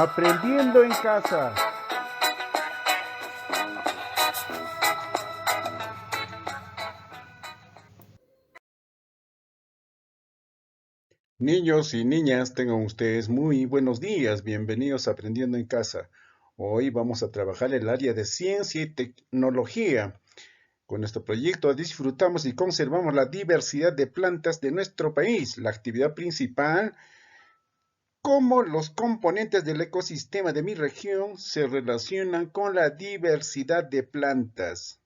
Aprendiendo en casa. Niños y niñas, tengan ustedes muy buenos días. Bienvenidos a Aprendiendo en Casa. Hoy vamos a trabajar el área de ciencia y tecnología. Con nuestro proyecto disfrutamos y conservamos la diversidad de plantas de nuestro país. La actividad principal, cómo los componentes del ecosistema de mi región se relacionan con la diversidad de plantas.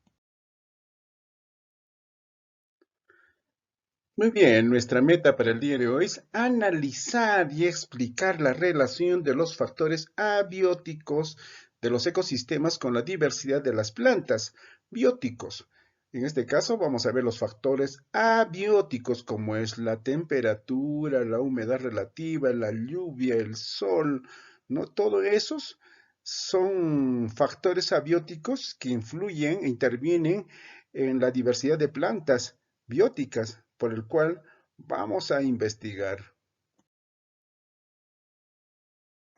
Muy bien, nuestra meta para el día de hoy es analizar y explicar la relación de los factores abióticos de los ecosistemas con la diversidad de las plantas. Bióticos. En este caso vamos a ver los factores abióticos como es la temperatura, la humedad relativa, la lluvia, el sol, ¿no? Todos esos son factores abióticos que influyen e intervienen en la diversidad de plantas bióticas, por el cual vamos a investigar.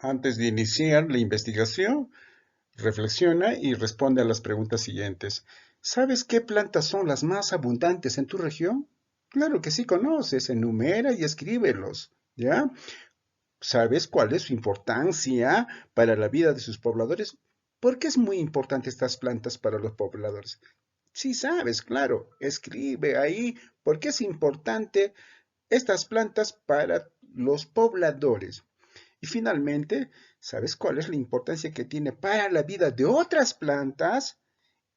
Antes de iniciar la investigación, reflexiona y responde a las preguntas siguientes. ¿Sabes qué plantas son las más abundantes en tu región? Claro que sí conoces, enumera y escríbelos, ¿ya? ¿Sabes cuál es su importancia para la vida de sus pobladores? ¿Por qué es muy importante estas plantas para los pobladores? Sí sabes, claro, escribe ahí por qué es importante estas plantas para los pobladores. Y finalmente, ¿sabes cuál es la importancia que tiene para la vida de otras plantas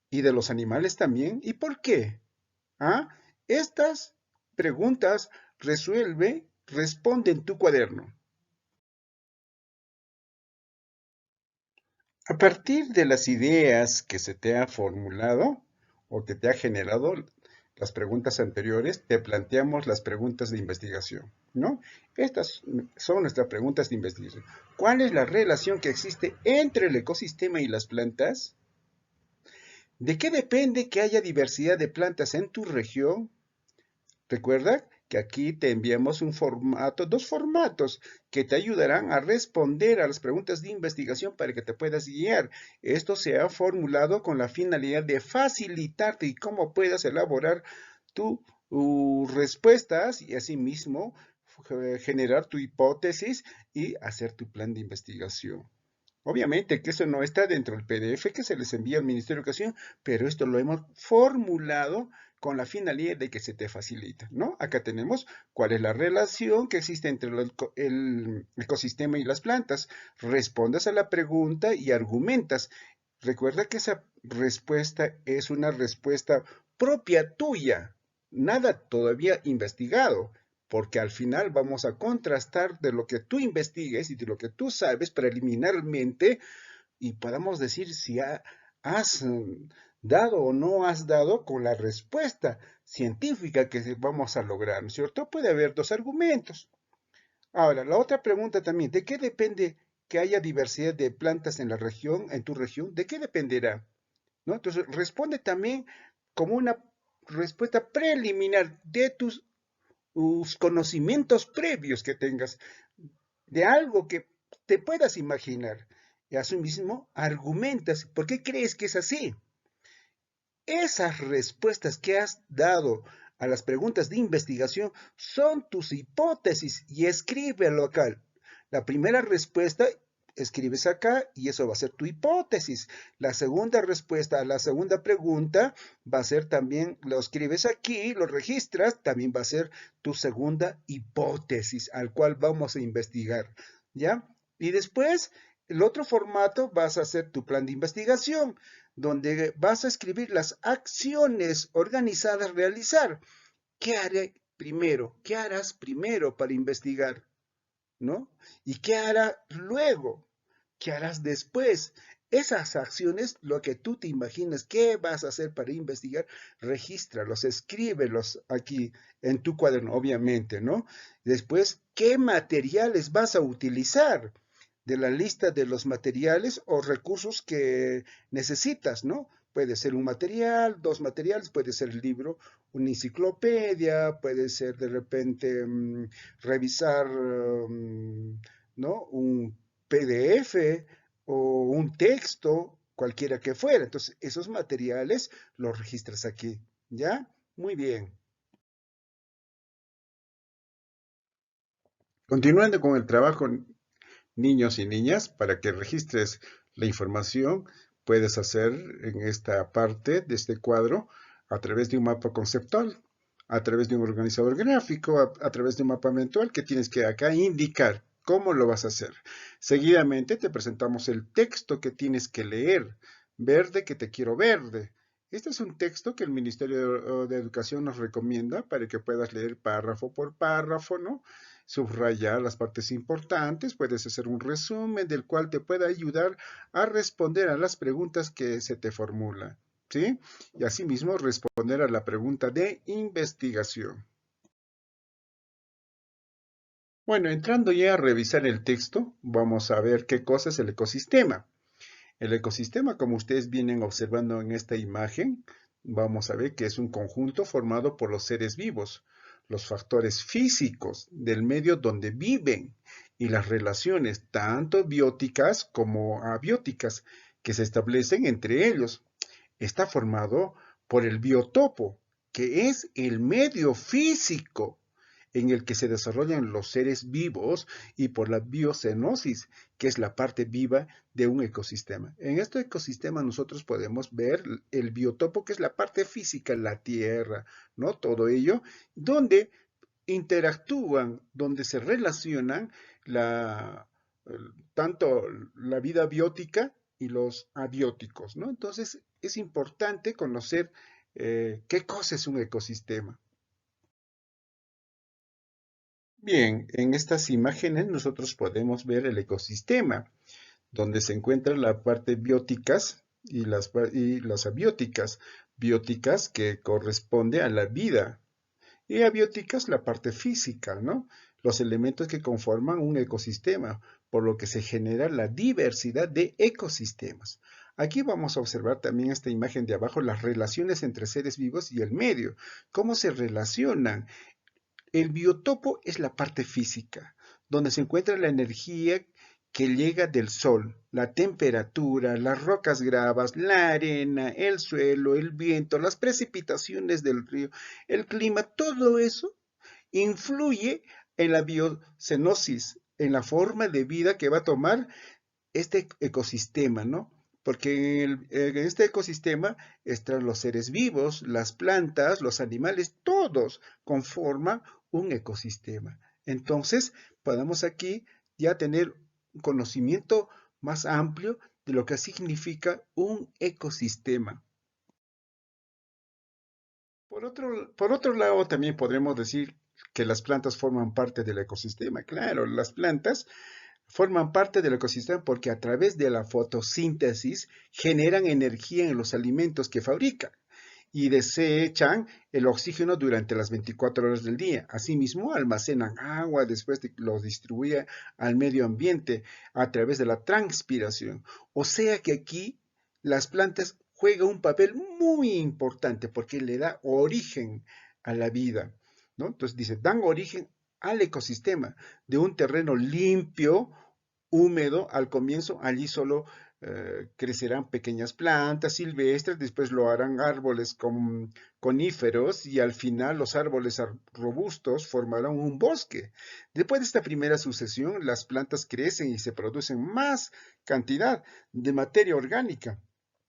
y de los animales también? ¿Y por qué? ¿Ah? Estas preguntas responde en tu cuaderno. A partir de las ideas que se te ha formulado o que te ha generado las preguntas anteriores, te planteamos las preguntas de investigación, ¿no? Estas son nuestras preguntas de investigación. ¿Cuál es la relación que existe entre el ecosistema y las plantas? ¿De qué depende que haya diversidad de plantas en tu región? Recuerda que aquí te enviamos dos formatos que te ayudarán a responder a las preguntas de investigación para que te puedas guiar. Esto se ha formulado con la finalidad de facilitarte y cómo puedas elaborar tus respuestas y asimismo generar tu hipótesis y hacer tu plan de investigación. Obviamente que eso no está dentro del PDF que se les envía al Ministerio de Educación, pero esto lo hemos formulado con la finalidad de que se te facilite, ¿no? Acá tenemos cuál es la relación que existe entre el ecosistema y las plantas. Respondas a la pregunta y argumentas. Recuerda que esa respuesta es una respuesta propia tuya, nada todavía investigado, porque al final vamos a contrastar de lo que tú investigues y de lo que tú sabes preliminarmente y podamos decir si has dado o no has dado con la respuesta científica que vamos a lograr, ¿no es cierto? Puede haber dos argumentos. Ahora, la otra pregunta también, ¿de qué depende que haya diversidad de plantas en la región, en tu región? ¿De qué dependerá? ¿No? Entonces, responde también como una respuesta preliminar de tus conocimientos previos que tengas de algo que te puedas imaginar. Y asimismo, argumentas por qué crees que es así. Esas respuestas que has dado a las preguntas de investigación son tus hipótesis y escríbelo acá. La primera respuesta escribes acá y eso va a ser tu hipótesis. La segunda respuesta a la segunda pregunta va a ser también, lo escribes aquí, lo registras, también va a ser tu segunda hipótesis al cual vamos a investigar, ¿ya? Y después, el otro formato vas a hacer tu plan de investigación donde vas a escribir las acciones organizadas a realizar. ¿Qué haré primero? ¿Qué harás primero para investigar? ¿No? ¿Y qué hará luego? ¿Qué harás después? Esas acciones, lo que tú te imaginas, ¿qué vas a hacer para investigar? Regístralos, escríbelos aquí en tu cuaderno, obviamente, ¿no? Después, ¿qué materiales vas a utilizar? De la lista de los materiales o recursos que necesitas, ¿no? Puede ser un material, dos materiales, puede ser el libro, una enciclopedia, puede ser de repente revisar, ¿no? PDF o un texto, cualquiera que fuera. Entonces, esos materiales los registras aquí, ¿ya? Muy bien. Continuando con el trabajo, niños y niñas, para que registres la información, puedes hacer en esta parte de este cuadro a través de un mapa conceptual, a través de un organizador gráfico, a través de un mapa mental que tienes que acá indicar cómo lo vas a hacer. Seguidamente te presentamos el texto que tienes que leer. Verde que te quiero verde. Este es un texto que el Ministerio de Educación nos recomienda para que puedas leer párrafo por párrafo, ¿no? Subrayar las partes importantes, puedes hacer un resumen del cual te pueda ayudar a responder a las preguntas que se te formulan, ¿sí? Y asimismo responder a la pregunta de investigación. Bueno, entrando ya a revisar el texto, vamos a ver qué cosa es el ecosistema. El ecosistema, como ustedes vienen observando en esta imagen, vamos a ver que es un conjunto formado por los seres vivos, los factores físicos del medio donde viven y las relaciones tanto bióticas como abióticas que se establecen entre ellos. Está formado por el biotopo, que es el medio físico en el que se desarrollan los seres vivos, y por la biocenosis, que es la parte viva de un ecosistema. En este ecosistema nosotros podemos ver el biotopo, que es la parte física, la tierra, ¿no? Todo ello, donde interactúan, donde se relacionan la, tanto la vida biótica y los abióticos, ¿no? Entonces es importante conocer qué cosa es un ecosistema. Bien, en estas imágenes nosotros podemos ver el ecosistema, donde se encuentra la parte bióticas y las abióticas. Bióticas que corresponde a la vida y abióticas la parte física, ¿no? Los elementos que conforman un ecosistema, por lo que se genera la diversidad de ecosistemas. Aquí vamos a observar también esta imagen de abajo, las relaciones entre seres vivos y el medio, cómo se relacionan. El biotopo es la parte física, donde se encuentra la energía que llega del sol, la temperatura, las rocas gravas, la arena, el suelo, el viento, las precipitaciones del río, el clima, todo eso influye en la biocenosis, en la forma de vida que va a tomar este ecosistema, ¿no? Porque en este ecosistema están los seres vivos, las plantas, los animales, todos conforman un ecosistema. Entonces, podemos aquí ya tener un conocimiento más amplio de lo que significa un ecosistema. Por otro lado, también podremos decir que las plantas forman parte del ecosistema. Claro, las plantas forman parte del ecosistema porque a través de la fotosíntesis generan energía en los alimentos que fabrican y desechan el oxígeno durante las 24 horas del día. Asimismo, almacenan agua después de que lo distribuye al medio ambiente a través de la transpiración. O sea que aquí las plantas juegan un papel muy importante porque le da origen a la vida, ¿no? Entonces dice, dan origen al ecosistema de un terreno limpio, húmedo al comienzo, allí solo crecerán pequeñas plantas silvestres, después lo harán árboles coníferos y al final los árboles robustos formarán un bosque. Después de esta primera sucesión, las plantas crecen y se producen más cantidad de materia orgánica,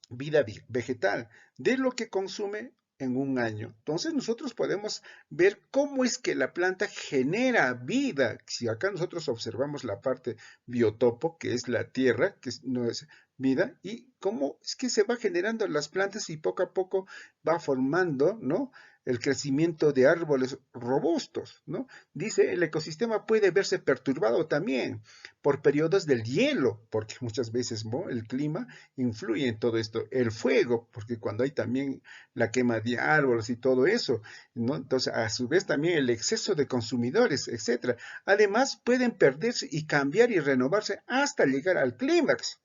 vida vegetal, de lo que consume en un año. Entonces nosotros podemos ver cómo es que la planta genera vida. Si acá nosotros observamos la parte biotopo, que es la tierra, no es vida, y cómo es que se va generando las plantas y poco a poco va formando, ¿no? El crecimiento de árboles robustos, ¿no? Dice, el ecosistema puede verse perturbado también por periodos del hielo, porque muchas veces, ¿no?, el clima influye en todo esto. El fuego, porque cuando hay también la quema de árboles y todo eso, ¿no? Entonces, a su vez también el exceso de consumidores, etcétera. Además, pueden perderse y cambiar y renovarse hasta llegar al clímax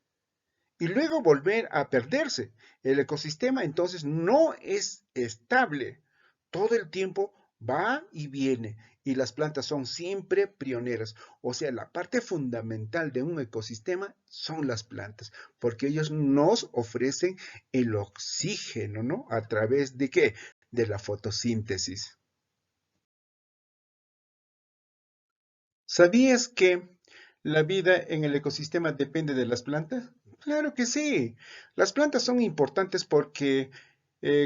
y luego volver a perderse. El ecosistema entonces no es estable. Todo el tiempo va y viene, y las plantas son siempre pioneras. O sea, la parte fundamental de un ecosistema son las plantas, porque ellos nos ofrecen el oxígeno, ¿no? ¿A través de qué? De la fotosíntesis. ¿Sabías que la vida en el ecosistema depende de las plantas? Claro que sí. Las plantas son importantes porque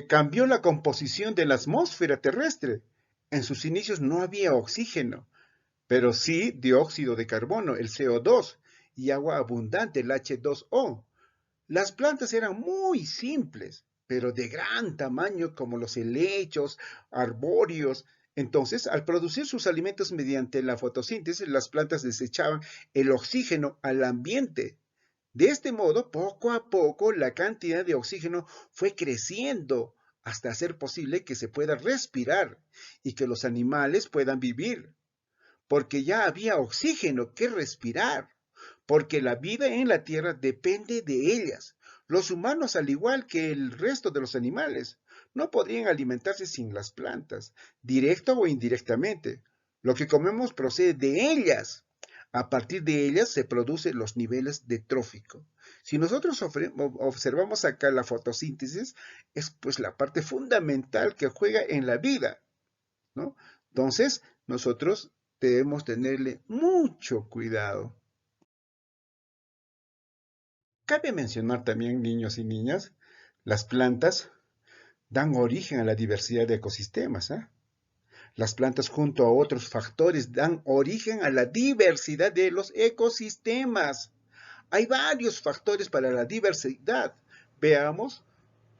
cambió la composición de la atmósfera terrestre. En sus inicios no había oxígeno, pero sí dióxido de carbono, el CO2, y agua abundante, el H2O. Las plantas eran muy simples, pero de gran tamaño como los helechos, arbóreos. Entonces, al producir sus alimentos mediante la fotosíntesis, las plantas desechaban el oxígeno al ambiente. De este modo, poco a poco, la cantidad de oxígeno fue creciendo hasta hacer posible que se pueda respirar y que los animales puedan vivir, porque ya había oxígeno que respirar, porque la vida en la Tierra depende de ellas. Los humanos, al igual que el resto de los animales, no podrían alimentarse sin las plantas, directo o indirectamente. Lo que comemos procede de ellas. A partir de ellas se producen los niveles de trófico. Si nosotros observamos acá la fotosíntesis, es pues la parte fundamental que juega en la vida, ¿no? Entonces, nosotros debemos tenerle mucho cuidado. Cabe mencionar también, niños y niñas, las plantas dan origen a la diversidad de ecosistemas, ¿eh? Las plantas junto a otros factores dan origen a la diversidad de los ecosistemas. Hay varios factores para la diversidad. Veamos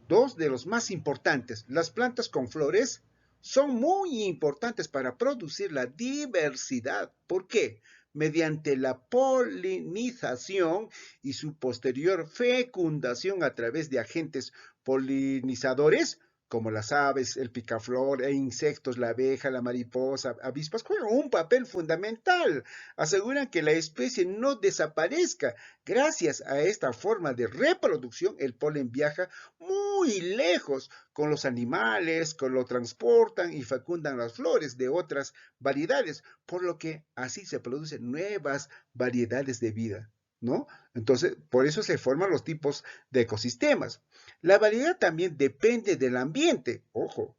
dos de los más importantes. Las plantas con flores son muy importantes para producir la diversidad. ¿Por qué? Mediante la polinización y su posterior fecundación a través de agentes polinizadores, como las aves, el picaflor e insectos, la abeja, la mariposa, avispas, juegan un papel fundamental. Aseguran que la especie no desaparezca. Gracias a esta forma de reproducción, el polen viaja muy lejos con los animales, que lo transportan y fecundan las flores de otras variedades, por lo que así se producen nuevas variedades de vida, ¿no? Entonces, por eso se forman los tipos de ecosistemas. La variedad también depende del ambiente, ojo,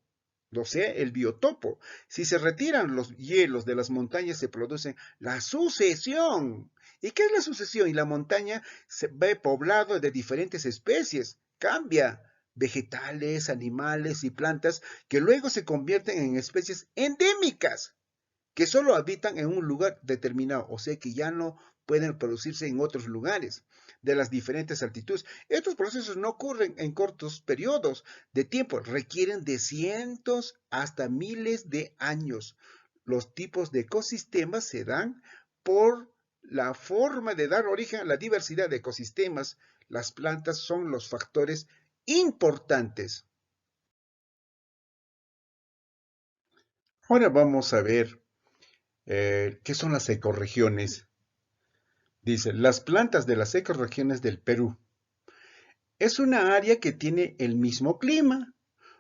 o sea, el biotopo. Si se retiran los hielos de las montañas, se produce la sucesión. ¿Y qué es la sucesión? Y la montaña se ve poblado de diferentes especies, cambia vegetales, animales y plantas que luego se convierten en especies endémicas que solo habitan en un lugar determinado, o sea que ya no pueden producirse en otros lugares de las diferentes altitudes. Estos procesos no ocurren en cortos periodos de tiempo, requieren de cientos hasta miles de años. Los tipos de ecosistemas se dan por la forma de dar origen a la diversidad de ecosistemas. Las plantas son los factores importantes. Ahora vamos a ver qué son las ecorregiones. Dice, las plantas de las ecorregiones del Perú. Es una área que tiene el mismo clima,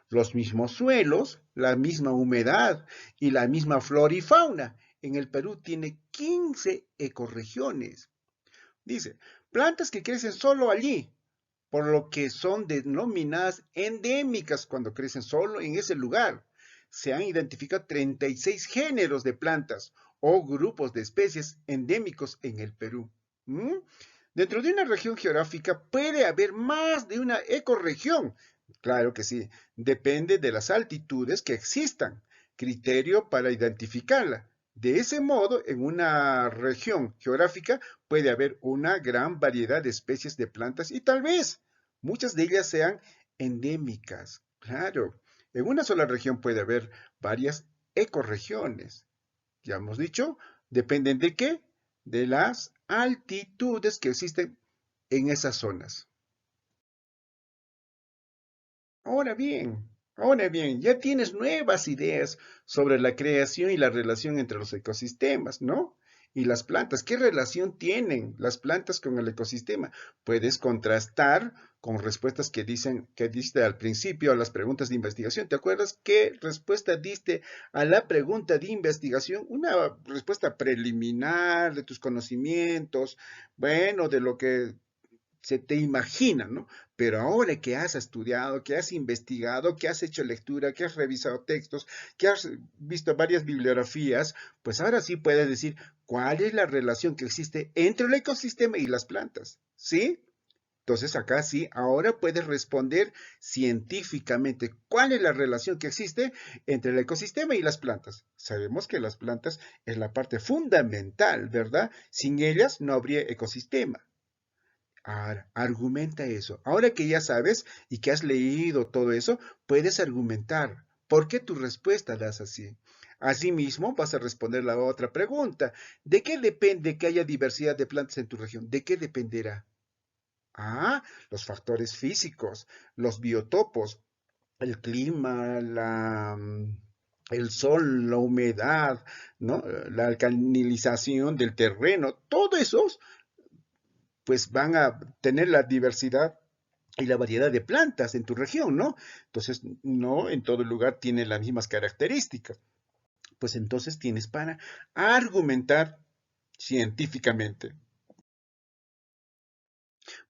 los mismos suelos, la misma humedad y la misma flora y fauna. En el Perú tiene 15 ecorregiones. Dice, plantas que crecen solo allí, por lo que son denominadas endémicas cuando crecen solo en ese lugar. Se han identificado 36 géneros de plantas o grupos de especies endémicos en el Perú. ¿Mm? Dentro de una región geográfica puede haber más de una ecorregión. Claro que sí, depende de las altitudes que existan, criterio para identificarla. De ese modo, en una región geográfica puede haber una gran variedad de especies de plantas y tal vez muchas de ellas sean endémicas. Claro, en una sola región puede haber varias ecorregiones. Ya hemos dicho, dependen de qué? De las altitudes que existen en esas zonas. Ahora bien, ya tienes nuevas ideas sobre la creación y la relación entre los ecosistemas, ¿no? Y las plantas, ¿qué relación tienen las plantas con el ecosistema? Puedes contrastar con respuestas que diste al principio a las preguntas de investigación. ¿Te acuerdas qué respuesta diste a la pregunta de investigación? Una respuesta preliminar de tus conocimientos, bueno, de lo que se te imagina, ¿no? Pero ahora que has estudiado, que has investigado, que has hecho lectura, que has revisado textos, que has visto varias bibliografías, pues ahora sí puedes decir cuál es la relación que existe entre el ecosistema y las plantas, ¿sí? Entonces acá sí, ahora puedes responder científicamente cuál es la relación que existe entre el ecosistema y las plantas. Sabemos que las plantas es la parte fundamental, ¿verdad? Sin ellas no habría ecosistema. Ahora, argumenta eso. Ahora que ya sabes y que has leído todo eso, puedes argumentar. ¿Por qué tu respuesta das así? Asimismo, vas a responder la otra pregunta. ¿De qué depende que haya diversidad de plantas en tu región? ¿De qué dependerá? Ah, los factores físicos, los biotopos, el clima, el sol, la humedad, ¿no? La alcanilización del terreno, todo eso pues van a tener la diversidad y la variedad de plantas en tu región, ¿no? Entonces, no en todo lugar tiene las mismas características. Pues entonces tienes para argumentar científicamente.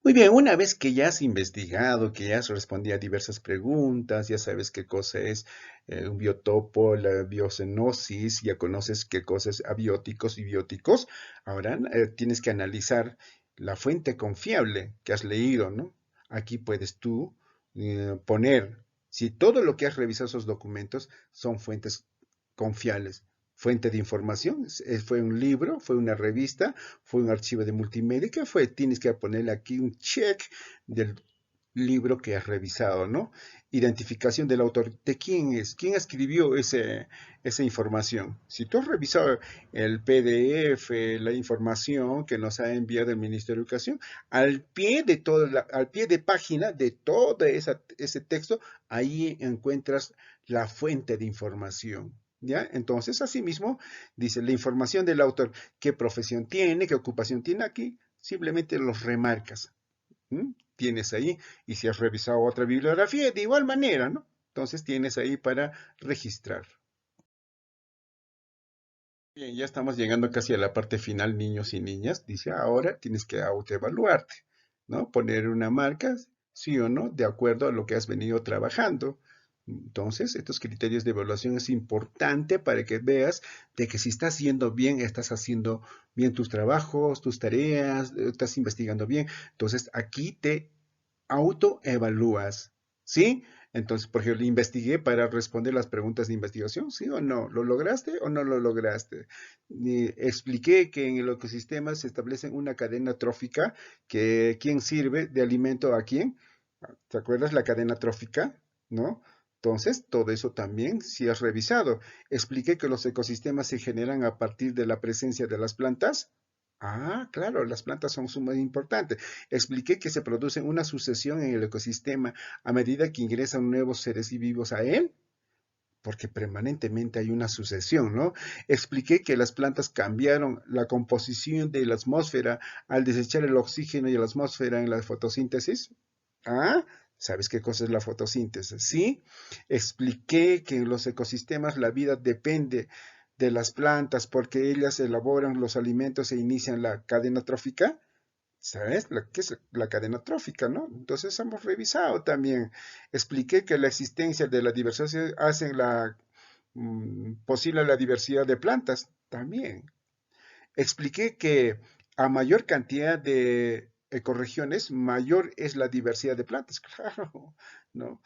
Muy bien, una vez que ya has investigado, que ya has respondido a diversas preguntas, ya sabes qué cosa es un biotopo, la biocenosis, ya conoces qué cosas abióticos y bióticos, ahora tienes que analizar la fuente confiable que has leído, ¿no? Aquí puedes tú poner si todo lo que has revisado esos documentos son fuentes confiables. Fuente de información, fue un libro, fue una revista, fue un archivo de multimedia. ¿Qué fue? Tienes que ponerle aquí un check del libro que has revisado, ¿no? Identificación del autor. ¿De quién es? ¿Quién escribió esa información? Si tú has revisado el PDF, la información que nos ha enviado el Ministerio de Educación, al pie de al pie de página de todo ese texto, ahí encuentras la fuente de información. ¿Ya? Entonces, asimismo, dice la información del autor, qué profesión tiene, qué ocupación tiene aquí, simplemente los remarcas. Tienes ahí, y si has revisado otra bibliografía, de igual manera, ¿no? Entonces tienes ahí para registrar. Bien, ya estamos llegando casi a la parte final, niños y niñas. Dice, ahora tienes que autoevaluarte, ¿no? Poner una marca, sí o no, de acuerdo a lo que has venido trabajando. Entonces, estos criterios de evaluación es importante para que veas de que si estás haciendo bien, estás haciendo bien tus trabajos, tus tareas, estás investigando bien. Entonces, aquí te autoevalúas, ¿sí? Entonces, por ejemplo, investigué para responder las preguntas de investigación, ¿sí o no? ¿Lo lograste o no lo lograste? Expliqué que en el ecosistema se establece una cadena trófica que quién sirve de alimento a quién. ¿Te acuerdas la cadena trófica? ¿No? Entonces, todo eso también si has revisado. Expliqué que los ecosistemas se generan a partir de la presencia de las plantas. Ah, claro, las plantas son sumamente importantes. Expliqué que se produce una sucesión en el ecosistema a medida que ingresan nuevos seres vivos a él, porque permanentemente hay una sucesión, ¿no? Expliqué que las plantas cambiaron la composición de la atmósfera al desechar el oxígeno y la atmósfera en la fotosíntesis. Ah, ¿sabes qué cosa es la fotosíntesis? Sí, expliqué que en los ecosistemas la vida depende de las plantas porque ellas elaboran los alimentos e inician la cadena trófica. ¿Sabes? ¿Qué es la cadena trófica, no? Entonces hemos revisado también. Expliqué que la existencia de la diversidad hace posible la diversidad de plantas también. Expliqué que a mayor cantidad de ecorregiones, mayor es la diversidad de plantas. Claro, ¿no?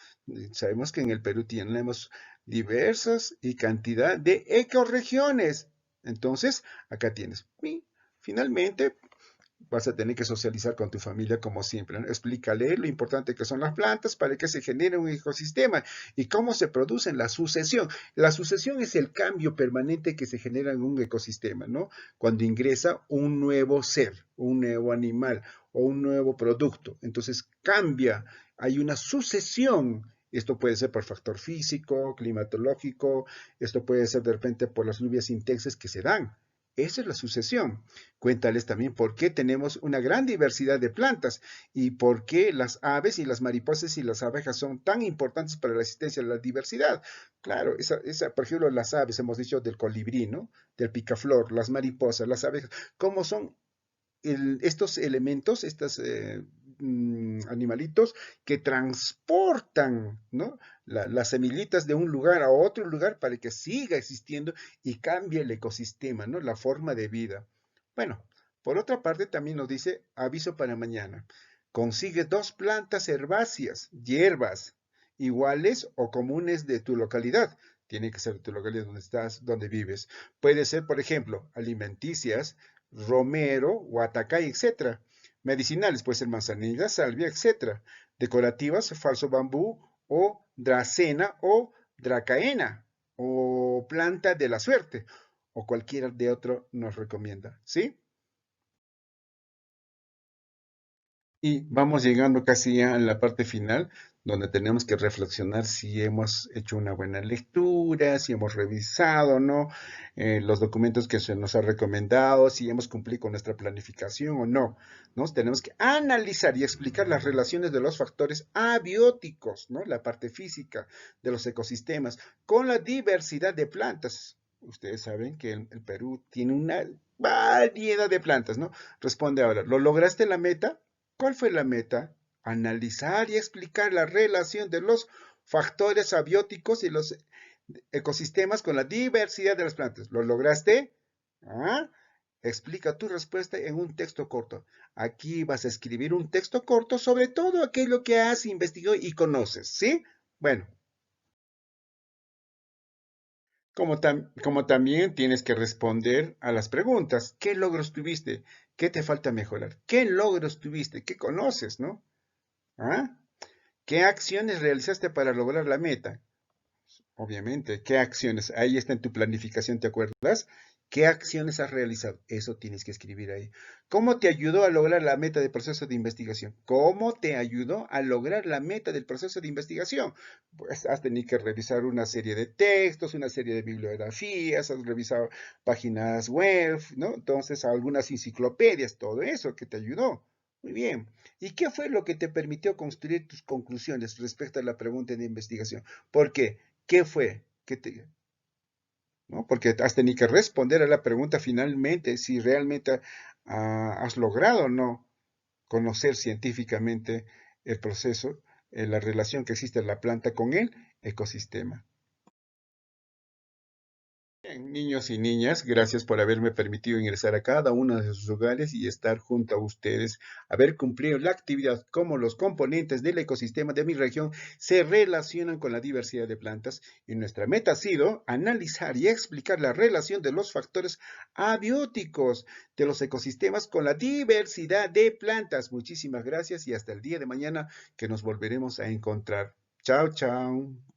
Sabemos que en el Perú tenemos diversas y cantidad de ecorregiones. Entonces, acá tienes. Y finalmente, vas a tener que socializar con tu familia como siempre, ¿no? Explícale lo importante que son las plantas para que se genere un ecosistema y cómo se produce la sucesión. La sucesión es el cambio permanente que se genera en un ecosistema, ¿no? Cuando ingresa un nuevo ser, un nuevo animal o un nuevo producto. Entonces cambia, hay una sucesión. Esto puede ser por factor físico, climatológico, esto puede ser de repente por las lluvias intensas que se dan. Esa es la sucesión. Cuéntales también por qué tenemos una gran diversidad de plantas y por qué las aves y las mariposas y las abejas son tan importantes para la existencia de la diversidad. Claro, por ejemplo, las aves, hemos dicho del colibrí, ¿no? Del picaflor, las mariposas, las abejas, cómo son estos elementos, estos animalitos que transportan, ¿no? Las semillitas de un lugar a otro lugar para que siga existiendo y cambie el ecosistema, ¿no? La forma de vida. Bueno, por otra parte también nos dice aviso para mañana. Consigue dos plantas herbáceas, hierbas, iguales o comunes de tu localidad. Tiene que ser tu localidad donde estás, donde vives. Puede ser, por ejemplo, alimenticias, romero, huatacay, etcétera. Medicinales, puede ser manzanilla, salvia, etcétera. Decorativas, falso bambú o dracena o dracaena o planta de la suerte o cualquiera de otro nos recomienda, ¿sí? Y vamos llegando casi a la parte final, donde tenemos que reflexionar si hemos hecho una buena lectura, si hemos revisado, ¿no? Los documentos que se nos ha recomendado, si hemos cumplido con nuestra planificación o no, ¿no? Tenemos que analizar y explicar las relaciones de los factores abióticos, ¿no? La parte física de los ecosistemas, con la diversidad de plantas. Ustedes saben que el Perú tiene una variedad de plantas, ¿no? Responde ahora, ¿lo lograste la meta? ¿Cuál fue la meta? Analizar y explicar la relación de los factores abióticos y los ecosistemas con la diversidad de las plantas. ¿Lo lograste? ¿Ah? Explica tu respuesta en un texto corto. Aquí vas a escribir un texto corto sobre todo aquello que has investigado y conoces, ¿sí? Bueno, como también tienes que responder a las preguntas. ¿Qué logros tuviste? ¿Qué te falta mejorar? ¿Qué logros tuviste? ¿Qué conoces, no? ¿Ah? ¿Qué acciones realizaste para lograr la meta? Obviamente, ¿qué acciones? Ahí está en tu planificación, ¿te acuerdas? ¿Qué acciones has realizado? Eso tienes que escribir ahí. ¿Cómo te ayudó a lograr la meta del proceso de investigación? ¿Cómo te ayudó a lograr la meta del proceso de investigación? Pues has tenido que revisar una serie de textos, una serie de bibliografías, has revisado páginas web, ¿no? Entonces, algunas enciclopedias, todo eso que te ayudó. Muy bien. ¿Y qué fue lo que te permitió construir tus conclusiones respecto a la pregunta de investigación? ¿Por qué? ¿Qué fue? ¿No? Porque has tenido que responder a la pregunta finalmente si realmente has logrado o no conocer científicamente el proceso, la relación que existe en la planta con el ecosistema. Bien, niños y niñas, gracias por haberme permitido ingresar a cada uno de sus hogares y estar junto a ustedes, haber cumplido la actividad, cómo los componentes del ecosistema de mi región se relacionan con la diversidad de plantas. Y nuestra meta ha sido analizar y explicar la relación de los factores abióticos de los ecosistemas con la diversidad de plantas. Muchísimas gracias y hasta el día de mañana que nos volveremos a encontrar. Chao, chao.